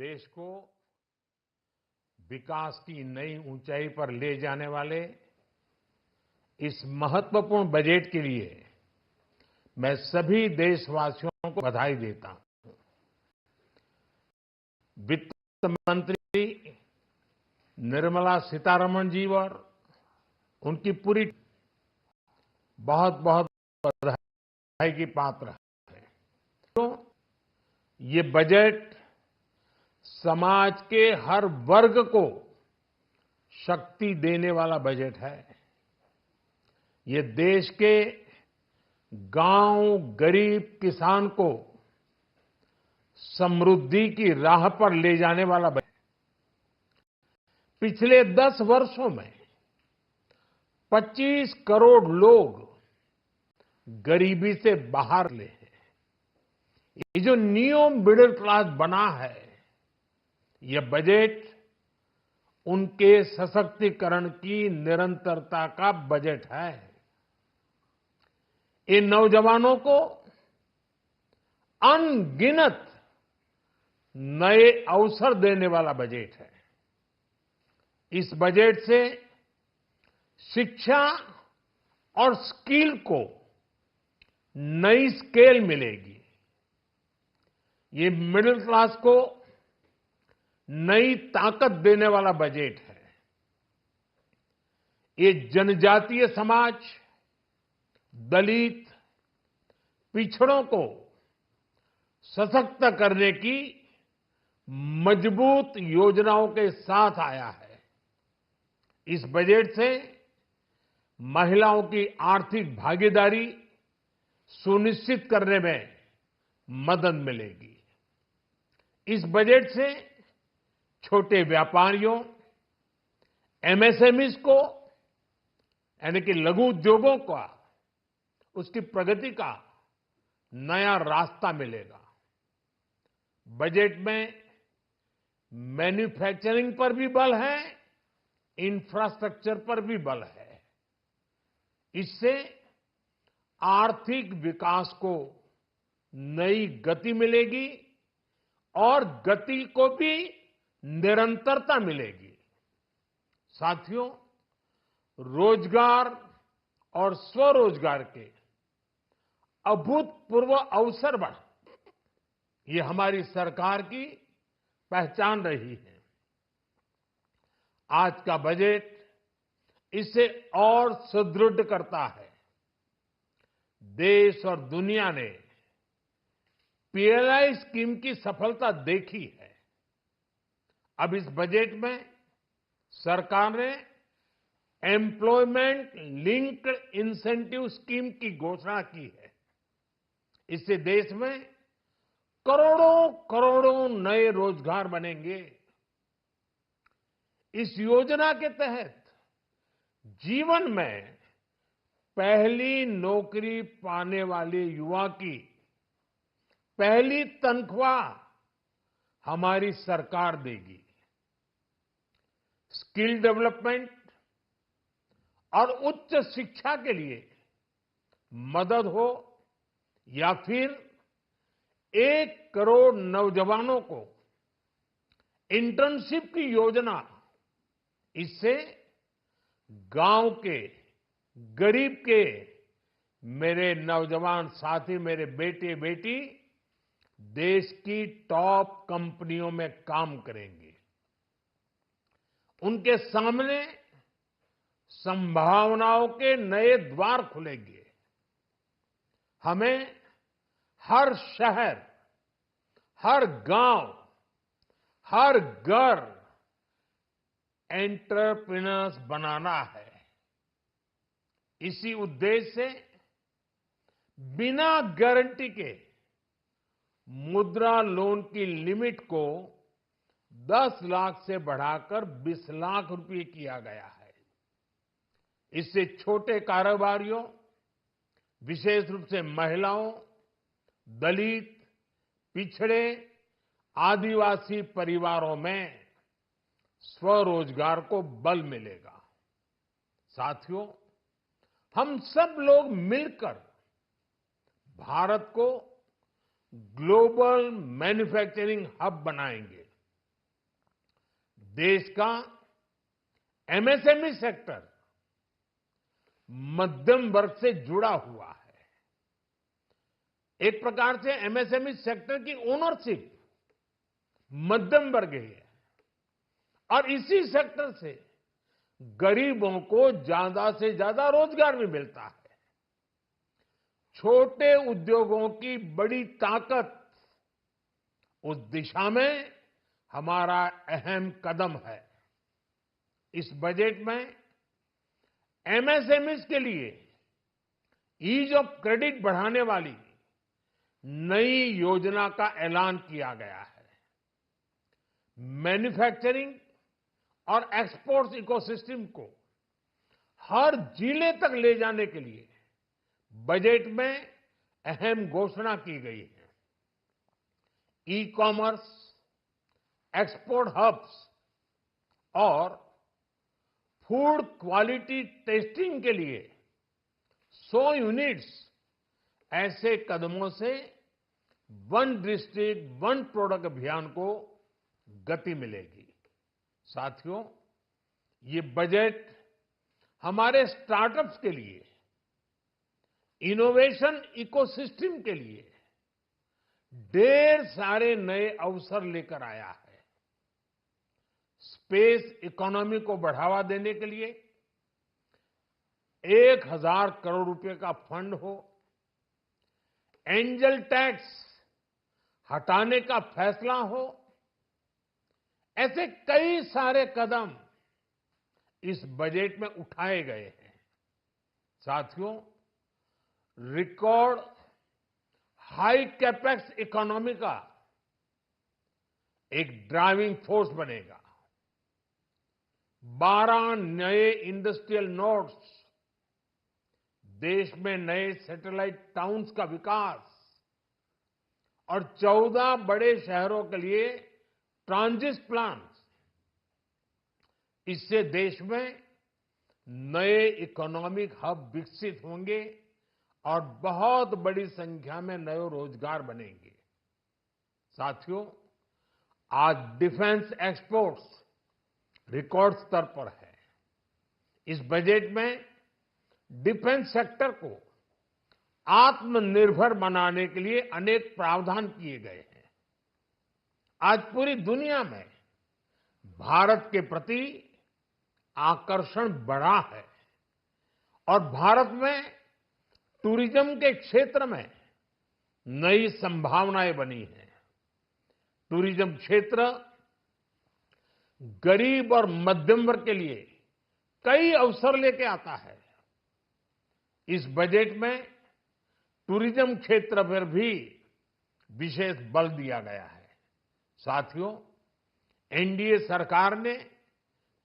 देश को विकास की नई ऊंचाई पर ले जाने वाले इस महत्वपूर्ण बजट के लिए मैं सभी देशवासियों को बधाई देता हूं। वित्त मंत्री निर्मला सीतारमण जी और उनकी पूरी बहुत बहुत बधाई की पात्र है। तो ये बजट समाज के हर वर्ग को शक्ति देने वाला बजट है। ये देश के गांव गरीब किसान को समृद्धि की राह पर ले जाने वाला बजट। पिछले 10 वर्षों में 25 करोड़ लोग गरीबी से बाहर ले हैं। ये जो न्यू मिडिल क्लास बना है, यह बजट उनके सशक्तिकरण की निरंतरता का बजट है। इन नौजवानों को अनगिनत नए अवसर देने वाला बजट है। इस बजट से शिक्षा और स्किल को नई स्केल मिलेगी। ये मिडिल क्लास को नई ताकत देने वाला बजट है। ये जनजातीय समाज, दलित, पिछड़ों को सशक्त करने की मजबूत योजनाओं के साथ आया है। इस बजट से महिलाओं की आर्थिक भागीदारी सुनिश्चित करने में मदद मिलेगी। इस बजट से छोटे व्यापारियों, एमएसएमईज को यानी कि लघु उद्योगों का उसकी प्रगति का नया रास्ता मिलेगा। बजट में मैन्युफैक्चरिंग पर भी बल है, इंफ्रास्ट्रक्चर पर भी बल है। इससे आर्थिक विकास को नई गति मिलेगी और गति को भी निरंतरता मिलेगी। साथियों, रोजगार और स्वरोजगार के अभूतपूर्व अवसर बढ़, ये हमारी सरकार की पहचान रही है। आज का बजट इसे और सुदृढ़ करता है। देश और दुनिया ने पीएलआई स्कीम की सफलता देखी है। अब इस बजट में सरकार ने एम्प्लॉयमेंट लिंक्ड इंसेंटिव स्कीम की घोषणा की है। इससे देश में करोड़ों करोड़ों नए रोजगार बनेंगे। इस योजना के तहत जीवन में पहली नौकरी पाने वाले युवा की पहली तनख्वाह हमारी सरकार देगी। स्किल डेवलपमेंट और उच्च शिक्षा के लिए मदद हो या फिर 1 करोड़ नौजवानों को इंटर्नशिप की योजना, इससे गांव के गरीब के मेरे नौजवान साथी, मेरे बेटे बेटी देश की टॉप कंपनियों में काम करेंगे। उनके सामने संभावनाओं के नए द्वार खुलेंगे। हमें हर शहर, हर गांव, हर घर एंटरप्रेन्योर्स बनाना है। इसी उद्देश्य से बिना गारंटी के मुद्रा लोन की लिमिट को 10 लाख से बढ़ाकर 20 लाख रुपए किया गया है। इससे छोटे कारोबारियों, विशेष रूप से महिलाओं, दलित, पिछड़े, आदिवासी परिवारों में स्वरोजगार को बल मिलेगा। साथियों, हम सब लोग मिलकर भारत को ग्लोबल मैन्युफैक्चरिंग हब बनाएंगे। देश का एमएसएमई सेक्टर मध्यम वर्ग से जुड़ा हुआ है। एक प्रकार से एमएसएमई सेक्टर की ओनरशिप मध्यम वर्ग ही है और इसी सेक्टर से गरीबों को ज्यादा से ज्यादा रोजगार भी मिलता है। छोटे उद्योगों की बड़ी ताकत, उस दिशा में हमारा अहम कदम है। इस बजट में एमएसएमईज के लिए ईज ऑफ क्रेडिट बढ़ाने वाली नई योजना का ऐलान किया गया है। मैन्युफैक्चरिंग और एक्सपोर्ट्स इकोसिस्टम को हर जिले तक ले जाने के लिए बजट में अहम घोषणा की गई है। ई कॉमर्स, एक्सपोर्ट हब्स और फूड क्वालिटी टेस्टिंग के लिए 100 यूनिट्स, ऐसे कदमों से वन डिस्ट्रिक्ट वन प्रोडक्ट अभियान को गति मिलेगी। साथियों, ये बजट हमारे स्टार्टअप्स के लिए, इनोवेशन इकोसिस्टम के लिए ढेर सारे नए अवसर लेकर आया है। स्पेस इकोनॉमी को बढ़ावा देने के लिए 1000 करोड़ रुपए का फंड हो, एंजल टैक्स हटाने का फैसला हो, ऐसे कई सारे कदम इस बजट में उठाए गए हैं। साथियों, रिकॉर्ड हाई कैपेक्स इकोनॉमी का एक ड्राइविंग फोर्स बनेगा। 12 नए इंडस्ट्रियल नोड्स, देश में नए सैटेलाइट टाउन्स का विकास और 14 बड़े शहरों के लिए ट्रांजिट प्लान्स, इससे देश में नए इकोनॉमिक हब विकसित होंगे और बहुत बड़ी संख्या में नए रोजगार बनेंगे। साथियों, आज डिफेंस एक्सपोर्ट्स रिकॉर्ड स्तर पर है। इस बजट में डिफेंस सेक्टर को आत्मनिर्भर बनाने के लिए अनेक प्रावधान किए गए हैं। आज पूरी दुनिया में भारत के प्रति आकर्षण बढ़ा है और भारत में टूरिज्म के क्षेत्र में नई संभावनाएं बनी हैं। टूरिज्म क्षेत्र गरीब और मध्यम वर्ग के लिए कई अवसर लेके आता है। इस बजट में टूरिज्म क्षेत्र पर भी विशेष बल दिया गया है। साथियों, एनडीए सरकार ने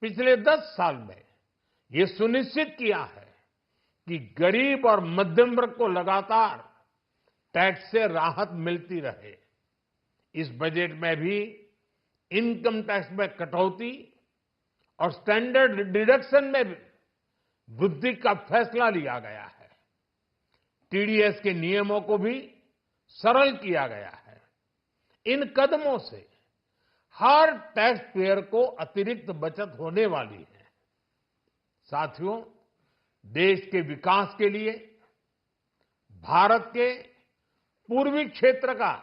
पिछले 10 साल में ये सुनिश्चित किया है कि गरीब और मध्यम वर्ग को लगातार टैक्स से राहत मिलती रहे। इस बजट में भी इनकम टैक्स में कटौती और स्टैंडर्ड डिडक्शन में वृद्धि का फैसला लिया गया है। टीडीएस के नियमों को भी सरल किया गया है। इन कदमों से हर टैक्स पेयर को अतिरिक्त बचत होने वाली है। साथियों, देश के विकास के लिए भारत के पूर्वी क्षेत्र का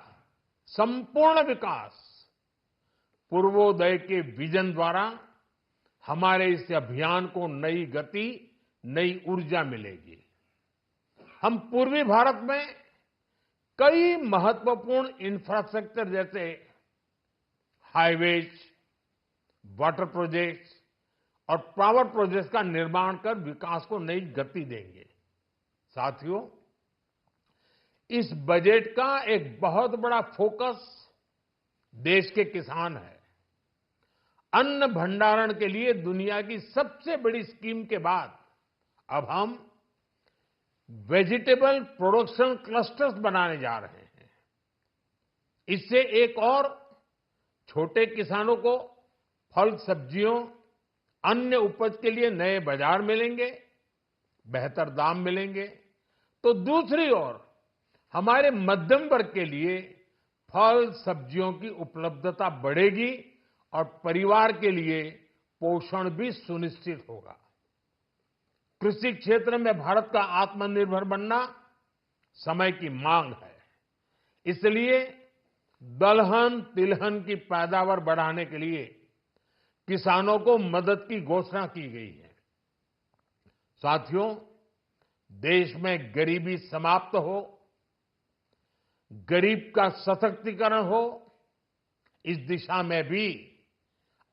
संपूर्ण विकास पूर्वोदय के विजन द्वारा हमारे इस अभियान को नई गति, नई ऊर्जा मिलेगी। हम पूर्वी भारत में कई महत्वपूर्ण इंफ्रास्ट्रक्चर जैसे हाईवेज, वाटर प्रोजेक्ट्स और पावर प्रोजेक्ट्स का निर्माण कर विकास को नई गति देंगे। साथियों, इस बजट का एक बहुत बड़ा फोकस देश के किसान है। अन्न भंडारण के लिए दुनिया की सबसे बड़ी स्कीम के बाद अब हम वेजिटेबल प्रोडक्शन क्लस्टर्स बनाने जा रहे हैं। इससे एक और छोटे किसानों को फल, सब्जियों, अन्य उपज के लिए नए बाजार मिलेंगे, बेहतर दाम मिलेंगे। तो दूसरी ओर हमारे मध्यम वर्ग के लिए फल, सब्जियों की उपलब्धता बढ़ेगी और परिवार के लिए पोषण भी सुनिश्चित होगा। कृषि क्षेत्र में भारत का आत्मनिर्भर बनना समय की मांग है। इसलिए दलहन तिलहन की पैदावार बढ़ाने के लिए किसानों को मदद की घोषणा की गई है। साथियों, देश में गरीबी समाप्त हो, गरीब का सशक्तिकरण हो, इस दिशा में भी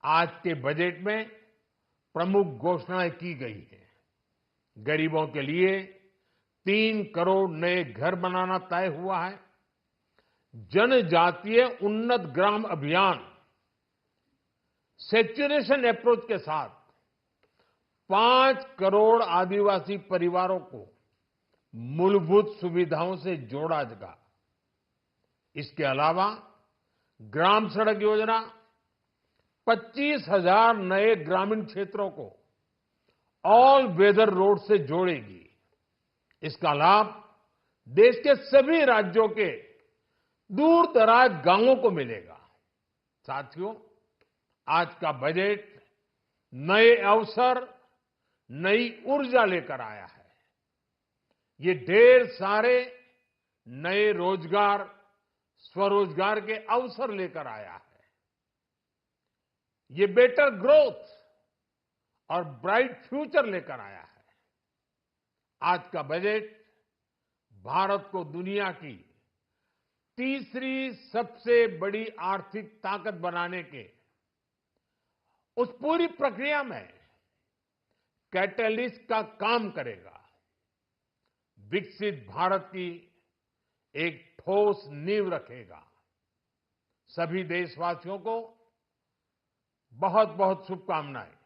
आज के बजट में प्रमुख घोषणाएं की गई हैं। गरीबों के लिए 3 करोड़ नए घर बनाना तय हुआ है। जनजातीय उन्नत ग्राम अभियान सैचुरेशन अप्रोच के साथ 5 करोड़ आदिवासी परिवारों को मूलभूत सुविधाओं से जोड़ा जाएगा। इसके अलावा ग्राम सड़क योजना 25,000 नए ग्रामीण क्षेत्रों को ऑल वेदर रोड से जोड़ेगी। इसका लाभ देश के सभी राज्यों के दूर दराज गांवों को मिलेगा। साथियों, आज का बजट नए अवसर, नई ऊर्जा लेकर आया है। ये ढेर सारे नए रोजगार, स्वरोजगार के अवसर लेकर आया है। ये बेटर ग्रोथ और ब्राइट फ्यूचर लेकर आया है। आज का बजट भारत को दुनिया की तीसरी सबसे बड़ी आर्थिक ताकत बनाने के उस पूरी प्रक्रिया में कैटलिस्ट का काम करेगा। विकसित भारत की एक ठोस नींव रखेगा। सभी देशवासियों को बहुत बहुत शुभकामनाएं।